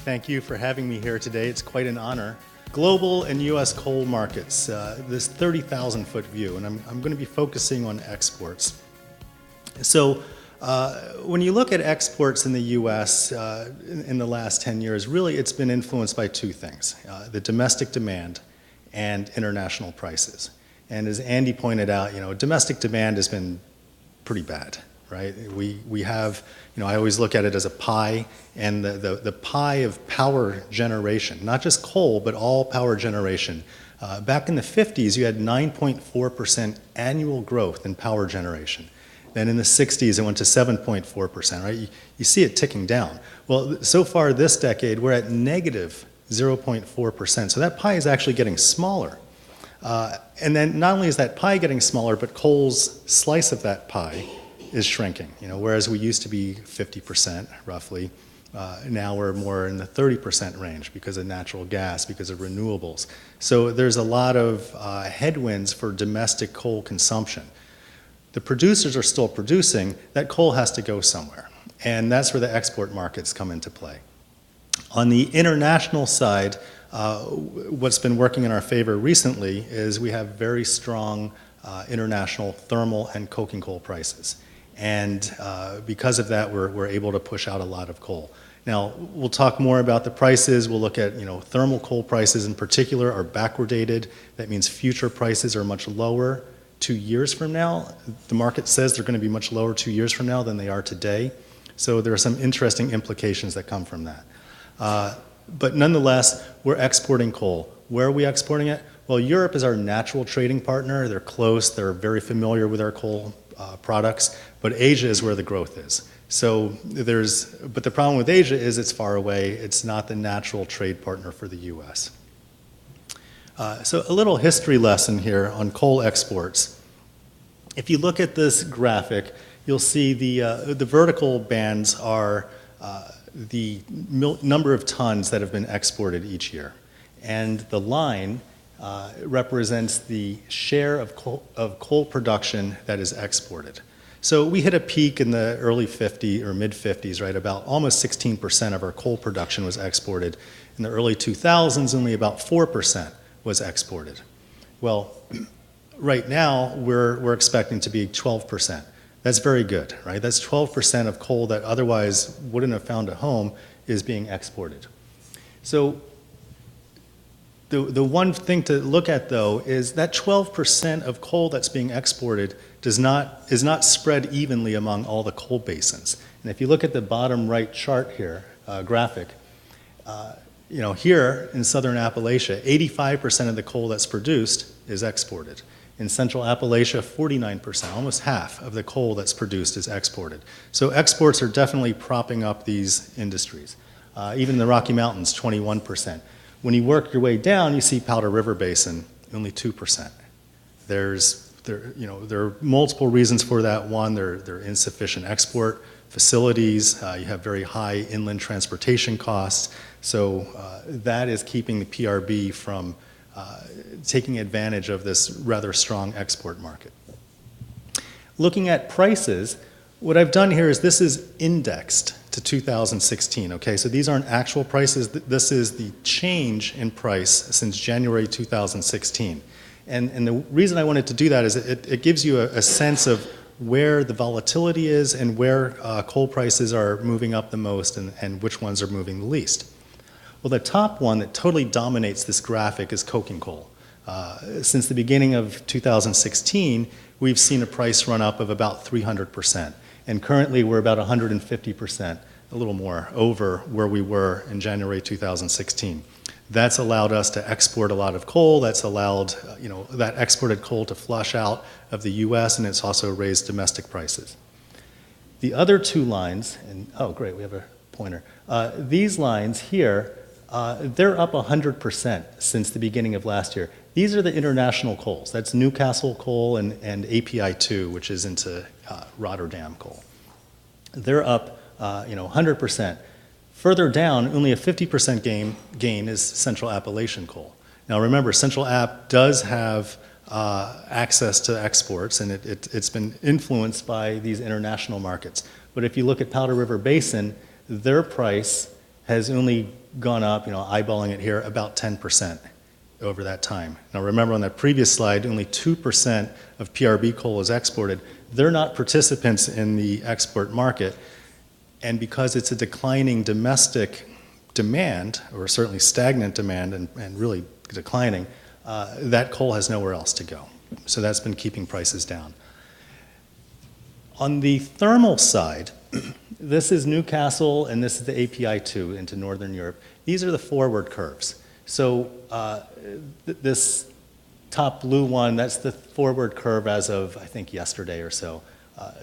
Thank you for having me here today. It's quite an honor. Global and U.S. coal markets, this 30,000-foot view, and I'm going to be focusing on exports. So when you look at exports in the U.S. In the last 10 years, really it's been influenced by two things, the domestic demand and international prices. And as Andy pointed out, domestic demand has been pretty bad, right? We have, I always look at it as a pie, and the pie of power generation, not just coal, but all power generation. Back in the 50s, you had 9.4% annual growth in power generation. Then in the 60s, it went to 7.4%, right? You see it ticking down. Well, so far this decade, we're at negative 0.4%. So that pie is actually getting smaller. And then not only is that pie getting smaller, but coal's slice of that pie is shrinking. Whereas we used to be 50% roughly, now we're more in the 30% range because of natural gas, because of renewables. So there's a lot of headwinds for domestic coal consumption. The producers are still producing, that coal has to go somewhere. And that's where the export markets come into play. On the international side, what's been working in our favor recently is we have very strong international thermal and coking coal prices. And because of that, we're able to push out a lot of coal. Now, we'll talk more about the prices. We'll look at, thermal coal prices in particular are backwardated. That means future prices are much lower 2 years from now. The market says they're going to be much lower 2 years from now than they are today. So there are some interesting implications that come from that. But nonetheless, we're exporting coal. Where are we exporting it? Well, Europe is our natural trading partner. They're close. They're very familiar with our coal products. But Asia is where the growth is. So but the problem with Asia is it's far away. It's not the natural trade partner for the U.S. So a little history lesson here on coal exports. If you look at this graphic, you'll see the vertical bands are the number of tons that have been exported each year. And the line represents the share of coal production that is exported. So we hit a peak in the early 50s or mid 50s, right? About almost 16% of our coal production was exported. In the early 2000s, only about 4% was exported. Well, right now, we're expecting to be 12%. That's very good, right? That's 12% of coal that otherwise wouldn't have found a home is being exported. So the one thing to look at, though, is that 12% of coal that's being exported is not spread evenly among all the coal basins. And if you look at the bottom right chart here, graphic, here in southern Appalachia, 85% of the coal that's produced is exported. In Central Appalachia, 49%, almost half of the coal that's produced is exported. So exports are definitely propping up these industries. Even the Rocky Mountains, 21%. When you work your way down, you see Powder River Basin, only 2%. There are multiple reasons for that. One, there are insufficient export facilities. You have very high inland transportation costs. So that is keeping the PRB from taking advantage of this rather strong export market. Looking at prices, what I've done here is this is indexed to 2016, okay? So these aren't actual prices. This is the change in price since January 2016. And the reason I wanted to do that is it gives you a sense of where the volatility is and where coal prices are moving up the most and which ones are moving the least. Well, the top one that totally dominates this graphic is coking coal. Since the beginning of 2016, we've seen a price run up of about 300%. And currently, we're about 150%, a little more, over where we were in January 2016. That's allowed us to export a lot of coal. That's allowed that exported coal to flush out of the U.S., and it's also raised domestic prices. The other two lines, and oh, great, we have a pointer. These lines here, they're up 100% since the beginning of last year. These are the international coals. That's Newcastle coal and API2, which is into Rotterdam coal. They're up 100%. Further down, only a 50% gain is Central Appalachian coal. Now remember, Central App does have access to exports, and it's been influenced by these international markets. But if you look at Powder River Basin, their price has only gone up, eyeballing it here, about 10% over that time. Now remember on that previous slide, only 2% of PRB coal is exported. They're not participants in the export market, and because it's a declining domestic demand, or certainly stagnant demand and really declining, that coal has nowhere else to go. So that's been keeping prices down. On the thermal side, this is Newcastle and this is the API2 into Northern Europe. These are the forward curves. So this top blue one, that's the forward curve as of, I think, yesterday or so.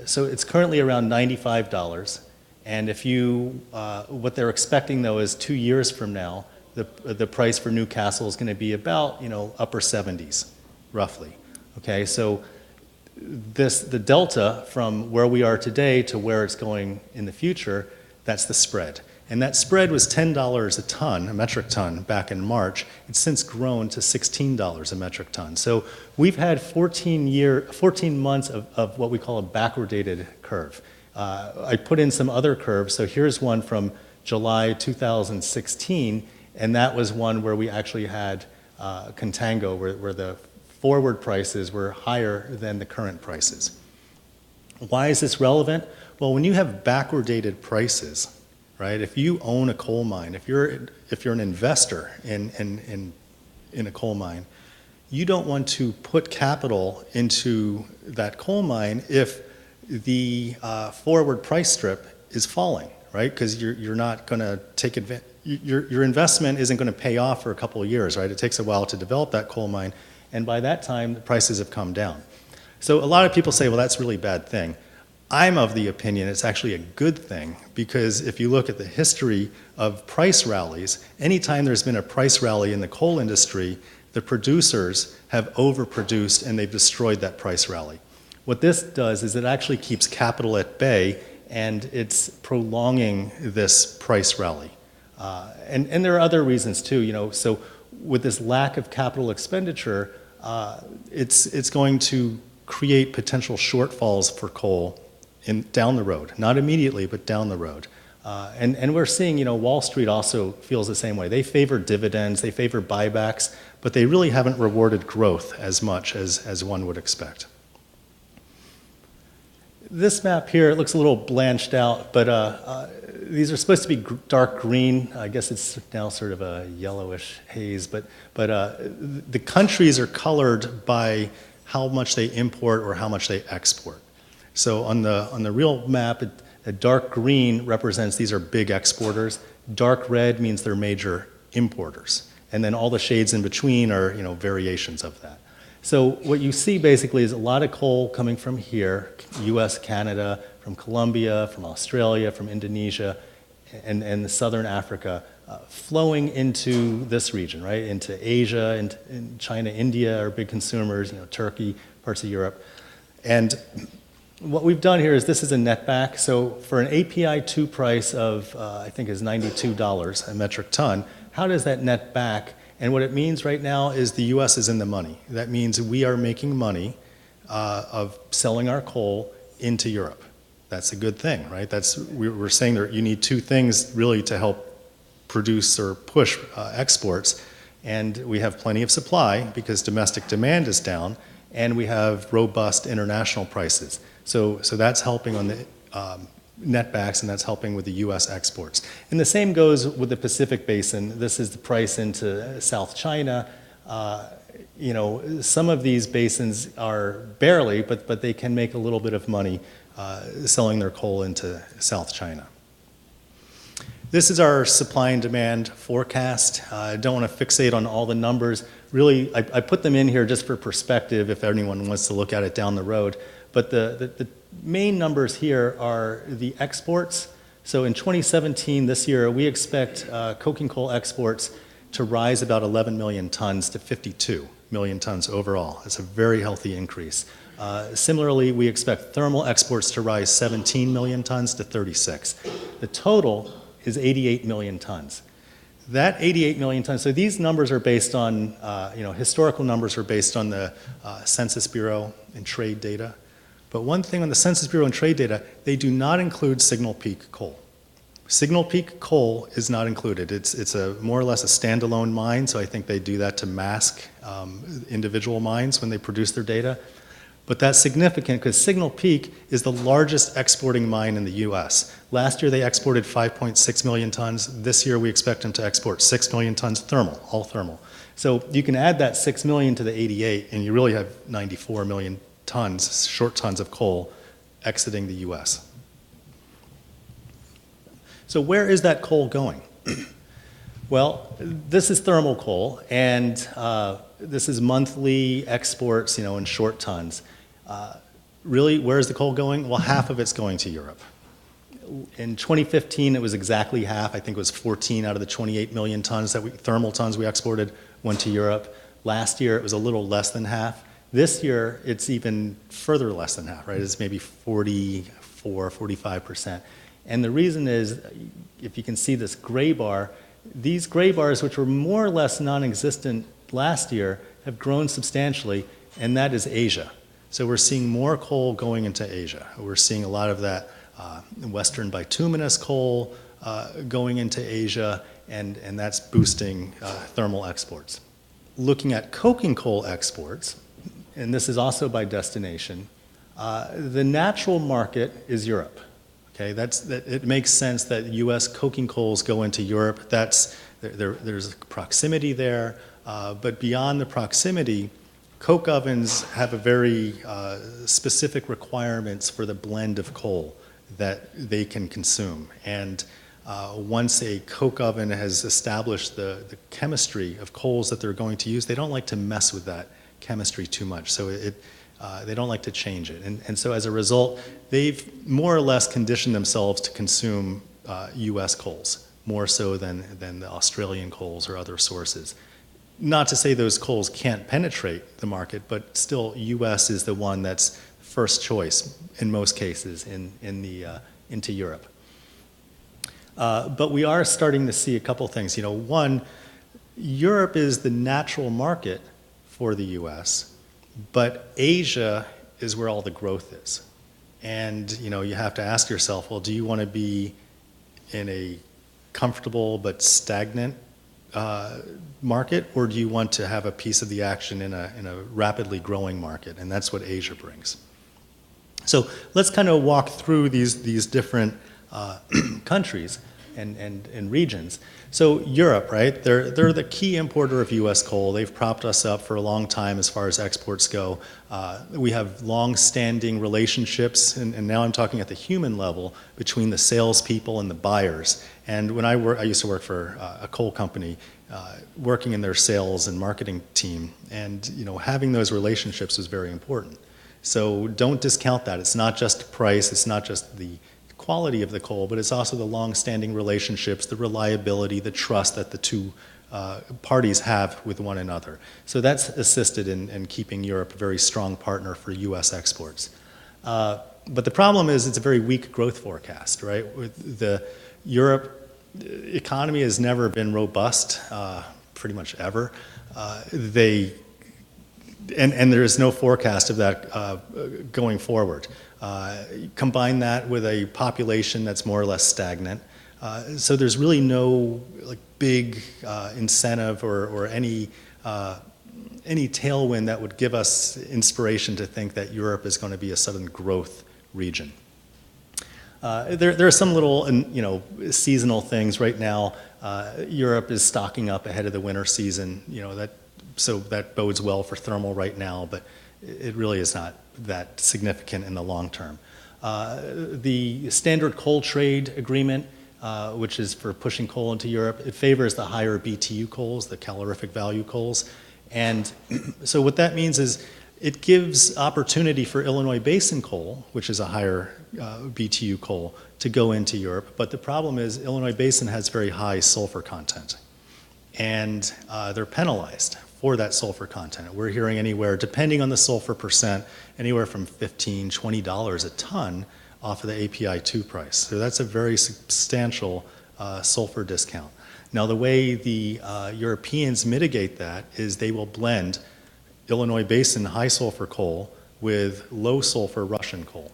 So it's currently around $95. And if you, what they're expecting though is 2 years from now, the price for Newcastle is going to be about, upper 70s, roughly. Okay, so the delta from where we are today to where it's going in the future, that's the spread. And that spread was $10 a ton, a metric ton, back in March. It's since grown to $16 a metric ton. So we've had 14 months of what we call a backwardated curve. I put in some other curves. So here's one from July 2016, and that was one where we actually had contango, where the forward prices were higher than the current prices. Why is this relevant? Well, when you have backwardated prices, right? If you own a coal mine, if you're an investor in a coal mine, you don't want to put capital into that coal mine if the forward price strip is falling, right? Because you're not going to take advantage. Your investment isn't going to pay off for a couple of years, right? It takes a while to develop that coal mine, and by that time, the prices have come down. So a lot of people say, well, that's a really bad thing. I'm of the opinion it's actually a good thing, because if you look at the history of price rallies, anytime there's been a price rally in the coal industry, the producers have overproduced and they've destroyed that price rally. What this does is it actually keeps capital at bay, and it's prolonging this price rally. And there are other reasons too, so with this lack of capital expenditure, it's going to create potential shortfalls for coal down the road, not immediately, but down the road. And we're seeing, Wall Street also feels the same way. They favor dividends, they favor buybacks, but they really haven't rewarded growth as much as one would expect. This map here, it looks a little blanched out, but these are supposed to be dark green. I guess it's now sort of a yellowish haze, but the countries are colored by how much they import or how much they export. So on the real map, a dark green represents these are big exporters. Dark red means they're major importers. And then all the shades in between are variations of that. So what you see basically is a lot of coal coming from here, US, Canada, from Colombia, from Australia, from Indonesia, and southern Africa, flowing into this region, right? Into Asia, and China, India are big consumers, Turkey, parts of Europe. And what we've done here is this is a netback. So for an API2 price of, I think is $92 a metric ton, how does that net back? And what it means right now is the US is in the money. That means we are making money of selling our coal into Europe. That's a good thing, right? We're saying that you need two things really to help produce or push exports. And we have plenty of supply because domestic demand is down, and we have robust international prices. So that's helping on the netbacks, and that's helping with the US exports. And the same goes with the Pacific Basin. This is the price into South China. Some of these basins are barely, but they can make a little bit of money selling their coal into South China. This is our supply and demand forecast. I don't want to fixate on all the numbers. Really, I put them in here just for perspective if anyone wants to look at it down the road. But the main numbers here are the exports. So in 2017, this year, we expect coking coal exports to rise about 11 million tons to 52 million tons overall. It's a very healthy increase. Similarly, we expect thermal exports to rise 17 million tons to 36. The total is 88 million tons. That 88 million tons, so these numbers are based on, historical numbers are based on the Census Bureau and trade data. But one thing on the Census Bureau and trade data, they do not include Signal Peak coal. Signal Peak coal is not included. It's a more or less a standalone mine, so I think they do that to mask individual mines when they produce their data. But that's significant because Signal Peak is the largest exporting mine in the US. Last year they exported 5.6 million tons. This year we expect them to export 6 million tons thermal, all thermal. So you can add that 6 million to the 88 and you really have 94 million tons, short tons of coal exiting the US. So where is that coal going? Well, this is thermal coal, and this is monthly exports, in short tons. Really, where is the coal going? Well, half of it's going to Europe. In 2015, it was exactly half. I think it was 14 out of the 28 million tons thermal tons we exported went to Europe. Last year, it was a little less than half. This year, it's even further less than half, right? It's maybe 44, 45%. And the reason is, if you can see this gray bar, these gray bars, which were more or less non-existent last year, have grown substantially, and that is Asia. So we're seeing more coal going into Asia. We're seeing a lot of that Western bituminous coal going into Asia, and that's boosting thermal exports. Looking at coking coal exports, and this is also by destination, the natural market is Europe. Okay, it makes sense that U.S. coking coals go into Europe. There's proximity there, but beyond the proximity, coke ovens have a very specific requirements for the blend of coal that they can consume. And once a coke oven has established the chemistry of coals that they're going to use, they don't like to mess with that chemistry too much. So they don't like to change it. And so as a result, they've more or less conditioned themselves to consume U.S. coals, more so than the Australian coals or other sources. Not to say those coals can't penetrate the market, but still U.S. is the one that's first choice in most cases into Europe. But we are starting to see a couple things. One, Europe is the natural market for the U.S., but Asia is where all the growth is. And you have to ask yourself, well, do you want to be in a comfortable but stagnant market, or do you want to have a piece of the action in a rapidly growing market? And that's what Asia brings. So let's kind of walk through these different countries and regions. So Europe, right? They're the key importer of U.S. coal. They've propped us up for a long time as far as exports go. We have long-standing relationships, and now I'm talking at the human level, between the salespeople and the buyers. And when I used to work for a coal company, working in their sales and marketing team, and having those relationships was very important. So don't discount that. It's not just price. It's not just the quality of the coal, but it's also the long-standing relationships, the reliability, the trust that the two parties have with one another. So that's assisted in keeping Europe a very strong partner for U.S. exports. But the problem is it's a very weak growth forecast, right? With the Europe economy has never been robust, pretty much ever. And there is no forecast of that going forward. Combine that with a population that's more or less stagnant. So there's really no big incentive or any tailwind that would give us inspiration to think that Europe is going to be a sudden growth region. There are some little seasonal things right now. Europe is stocking up ahead of the winter season. So that bodes well for thermal right now, but it really is not that significant in the long term. The Standard Coal Trade Agreement, which is for pushing coal into Europe, it favors the higher BTU coals, the calorific value coals. And so what that means is it gives opportunity for Illinois Basin coal, which is a higher BTU coal, to go into Europe. But the problem is Illinois Basin has very high sulfur content, and they're penalized for that sulfur content. We're hearing anywhere, depending on the sulfur percent, anywhere from $15, $20 a ton off of the API 2 price. So that's a very substantial sulfur discount. Now the way the Europeans mitigate that is they will blend Illinois Basin high sulfur coal with low sulfur Russian coal.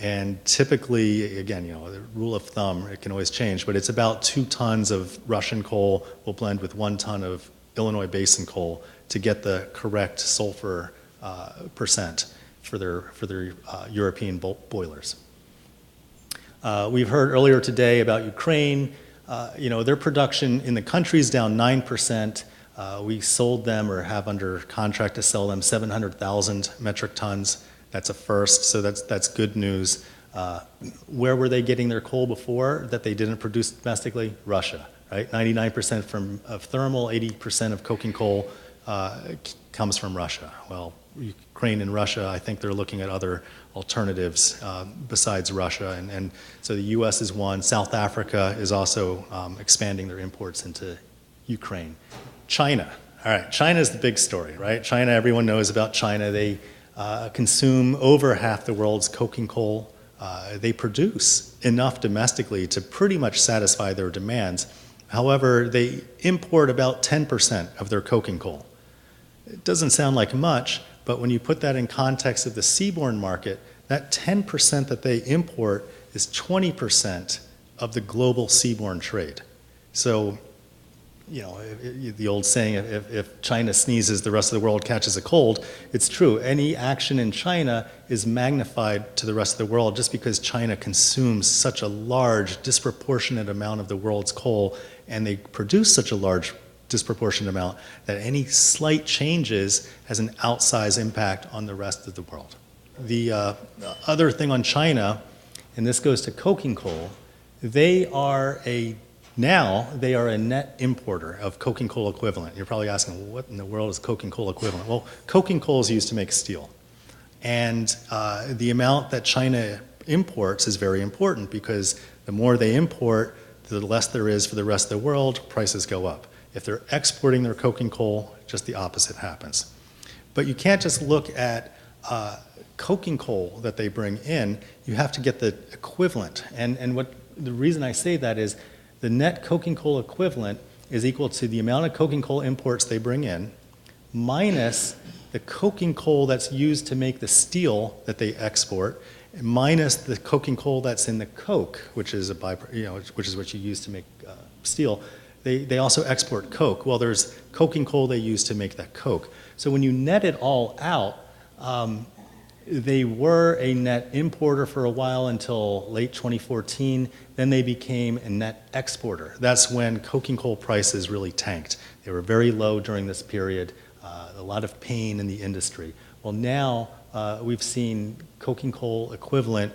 And typically, again, the rule of thumb, it can always change, but it's about 2 tons of Russian coal will blend with 1 ton of Illinois Basin coal to get the correct sulfur percent for their European boilers. We've heard earlier today about Ukraine. Their production in the country is down 9%. We sold them or have under contract to sell them 700,000 metric tons. That's a first, so that's good news. Where were they getting their coal before that they didn't produce domestically? Russia, right? 99% of thermal, 80% of coking coal comes from Russia. Well, Ukraine and Russia, I think they're looking at other alternatives besides Russia, and so the U.S. is one. South Africa is also expanding their imports into Ukraine. China, all right, China is the big story, right? China, everyone knows about China. They consume over half the world's coking coal. They produce enough domestically to pretty much satisfy their demands. However, they import about 10% of their coking coal. It doesn't sound like much, but when you put that in context of the seaborne market, that 10% that they import is 20% of the global seaborne trade. So, the old saying, if China sneezes, the rest of the world catches a cold, it's true. Any action in China is magnified to the rest of the world just because China consumes such a large, disproportionate amount of the world's coal, and they produce such a large, disproportionate amount that any slight changes has an outsized impact on the rest of the world. The other thing on China, and this goes to coking coal, they are a net importer of coking coal equivalent. You're probably asking, well, what in the world is coking coal equivalent? Well, coking coal is used to make steel. And the amount that China imports is very important because the more they import, the less there is for the rest of the world, prices go up. If they're exporting their coking coal, just the opposite happens. But you can't just look at coking coal that they bring in, you have to get the equivalent. And the reason I say that is the net coking coal equivalent is equal to the amount of coking coal imports they bring in minus the coking coal that's used to make the steel that they export, minus the coking coal that's in the coke, which is which is what you use to make steel. They also export coke. Well, there's coking coal they use to make that coke. So when you net it all out, they were a net importer for a while until late 2014. Then they became a net exporter. That's when coking coal prices really tanked. They were very low during this period, a lot of pain in the industry. Well, now we've seen coking coal equivalent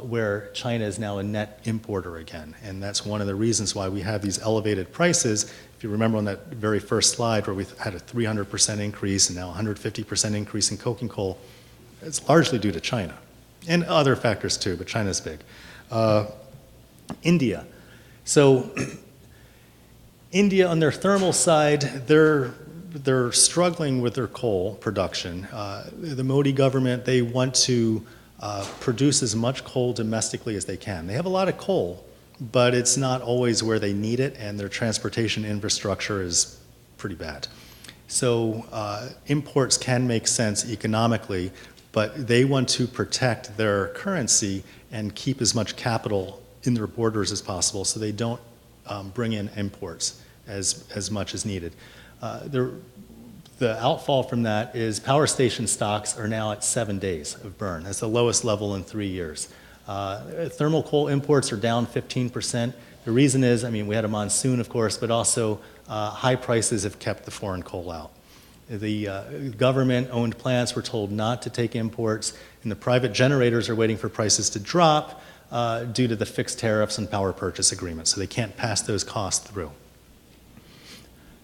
where China is now a net importer again. And that's one of the reasons why we have these elevated prices. If you remember on that very first slide where we had a 300% increase and now 150% increase in coking coal, it's largely due to China and other factors too, but China's big. India. So India on their thermal side, they're struggling with their coal production. The Modi government, they want to produce as much coal domestically as they can. They have a lot of coal, but it's not always where they need it, and their transportation infrastructure is pretty bad. So imports can make sense economically, but they want to protect their currency and keep as much capital in their borders as possible so they don't bring in imports as much as needed. The outfall from that is power station stocks are now at 7 days of burn. That's the lowest level in 3 years. Thermal coal imports are down 15%. The reason is, we had a monsoon, of course, but also high prices have kept the foreign coal out. The government-owned plants were told not to take imports, and the private generators are waiting for prices to drop due to the fixed tariffs and power purchase agreements, so they can't pass those costs through.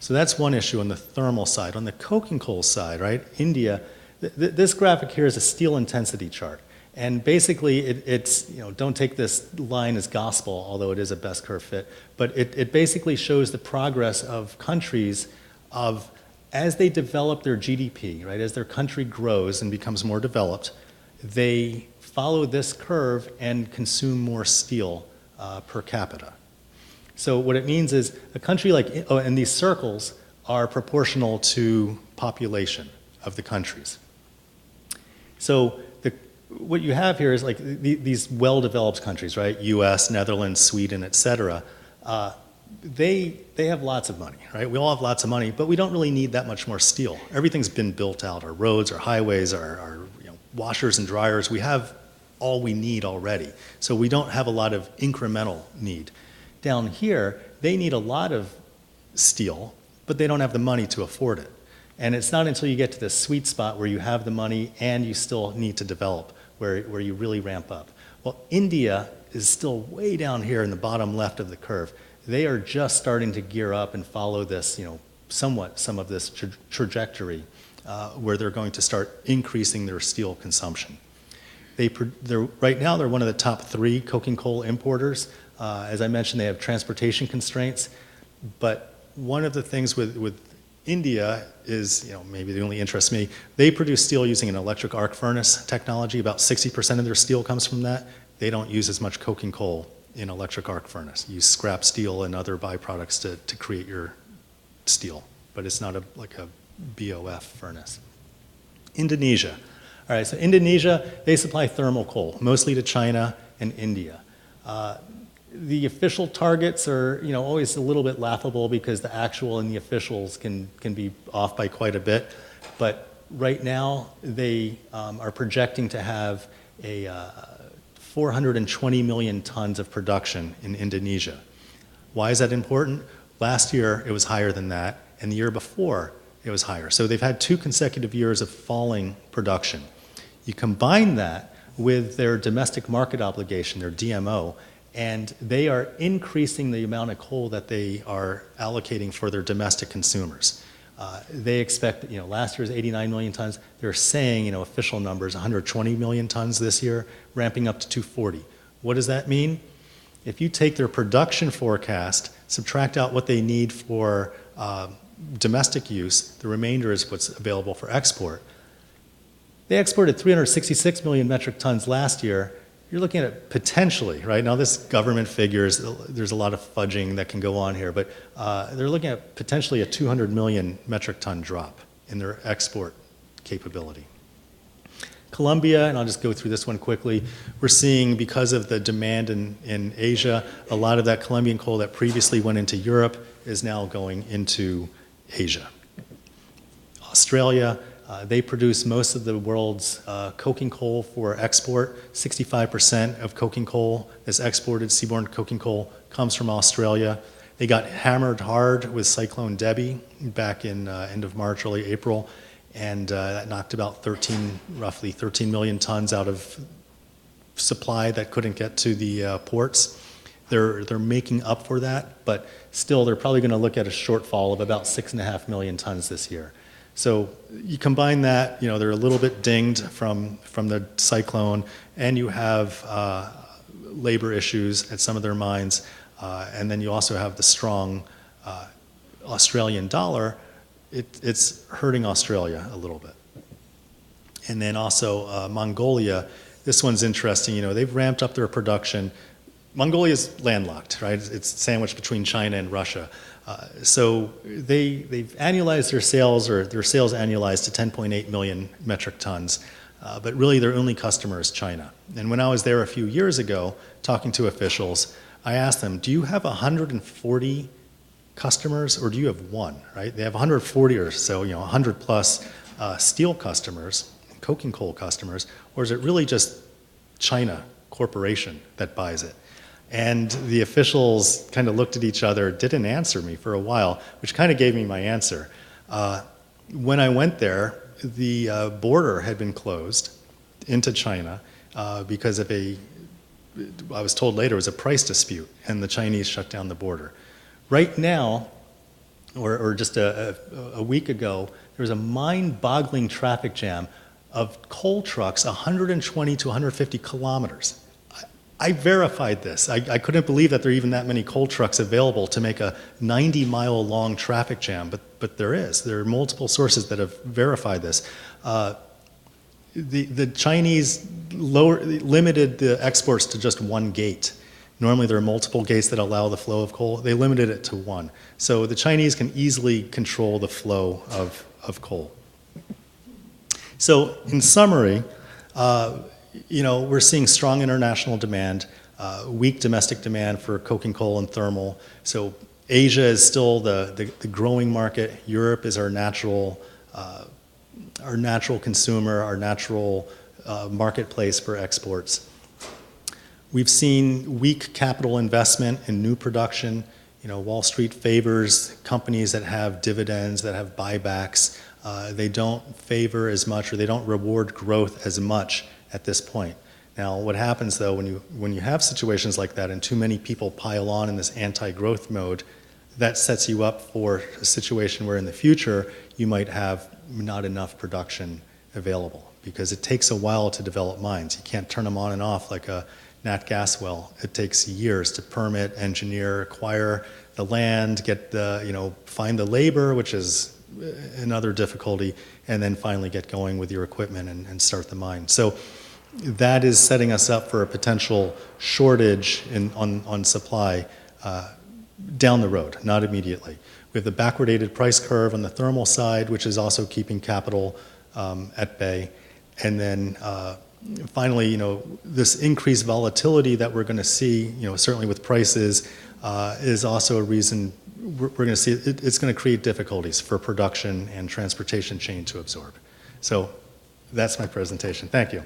So that's one issue on the thermal side. On the coking coal side, right, India, this graphic here is a steel intensity chart. And basically, it's don't take this line as gospel, although it is a best curve fit, but it basically shows the progress of countries as they develop their GDP, right, as their country grows and becomes more developed, they follow this curve and consume more steel per capita. So what it means is a country like, and these circles are proportional to population of the countries. So what you have here is like these well-developed countries, right? U.S., Netherlands, Sweden, et cetera. They have lots of money, right? We all have lots of money, but we don't really need that much more steel. Everything's been built out. Our roads, our highways, our washers and dryers. We have all we need already. So we don't have a lot of incremental need. Down here, they need a lot of steel, but they don't have the money to afford it. And it's not until you get to this sweet spot where you have the money and you still need to develop, where you really ramp up. Well, India is still way down here in the bottom left of the curve. They are just starting to gear up and follow this, somewhat some of this trajectory where they're going to start increasing their steel consumption. Right now, they're one of the top 3 coking coal importers. As I mentioned, they have transportation constraints. But one of the things with India is, maybe the only interests me, they produce steel using an electric arc furnace technology. About 60% of their steel comes from that. They don't use as much coking coal in electric arc furnace. You use scrap steel and other byproducts to create your steel, but it's not like a BOF furnace. Indonesia. All right, so Indonesia, they supply thermal coal, mostly to China and India. The official targets are, always a little bit laughable because the actual and the officials can be off by quite a bit. But right now, they are projecting to have a 420 million tons of production in Indonesia. Why is that important? Last year, it was higher than that, and the year before, it was higher. So they've had 2 consecutive years of falling production. You combine that with their domestic market obligation, their DMO, and they are increasing the amount of coal that they are allocating for their domestic consumers. They expect, last year's 89 million tons. They're saying, official numbers, 120 million tons this year, ramping up to 240. What does that mean? If you take their production forecast, subtract out what they need for domestic use, the remainder is what's available for export. They exported 366 million metric tons last year. You're looking at potentially, right? Now this government figures, there's a lot of fudging that can go on here, but they're looking at potentially a 200 million metric ton drop in their export capability. Colombia, and I'll just go through this one quickly, we're seeing because of the demand in Asia, a lot of that Colombian coal that previously went into Europe is now going into Asia. Australia, they produce most of the world's coking coal for export. 65% of coking coal that's exported, seaborne coking coal, comes from Australia. They got hammered hard with Cyclone Debbie back in end of March, early April, and that knocked about roughly 13 million tons out of supply that couldn't get to the ports. They're making up for that, but still they're probably going to look at a shortfall of about 6.5 million tons this year. So you combine that, they're a little bit dinged from the cyclone, and you have labor issues at some of their mines, and then you also have the strong Australian dollar. It's hurting Australia a little bit. And then also Mongolia, this one's interesting, they've ramped up their production. Mongolia's landlocked, right? It's sandwiched between China and Russia. So they've annualized their sales annualized to 10.8 million metric tons, but really their only customer is China. And when I was there a few years ago talking to officials, I asked them, do you have 140 customers or do you have one, right? They have 140 or so, 100 plus steel customers, coking coal customers, or is it really just China corporation that buys it? And the officials kind of looked at each other, didn't answer me for a while, which kind of gave me my answer. When I went there, the border had been closed into China because of I was told later, it was a price dispute, and the Chinese shut down the border. Right now, or just a week ago, there was a mind-boggling traffic jam of coal trucks 120 to 150 kilometers. I verified this. I couldn't believe that there are even that many coal trucks available to make a 90-mile-long traffic jam, but there is. There are multiple sources that have verified this. The Chinese limited the exports to just one gate. Normally there are multiple gates that allow the flow of coal. They limited it to one. So the Chinese can easily control the flow of coal. So in summary, we're seeing strong international demand, weak domestic demand for coking coal and thermal. So Asia is still the growing market. Europe is our natural consumer, our natural marketplace for exports. We've seen weak capital investment in new production. Wall Street favors companies that have dividends, that have buybacks. They don't favor as much, or they don't reward growth as much at this point. Now, what happens though when you have situations like that and too many people pile on in this anti-growth mode, that sets you up for a situation where in the future you might have not enough production available, because it takes a while to develop mines. You can't turn them on and off like a nat gas well. It takes years to permit, engineer, acquire the land, find the labor, which is another difficulty, and then finally get going with your equipment and start the mine. So that is setting us up for a potential shortage on supply down the road, not immediately. We have the backwardated price curve on the thermal side, which is also keeping capital at bay. And then finally, this increased volatility that we're going to see, certainly with prices, is also a reason we're going to see it's going to create difficulties for production and transportation chain to absorb. So that's my presentation. Thank you.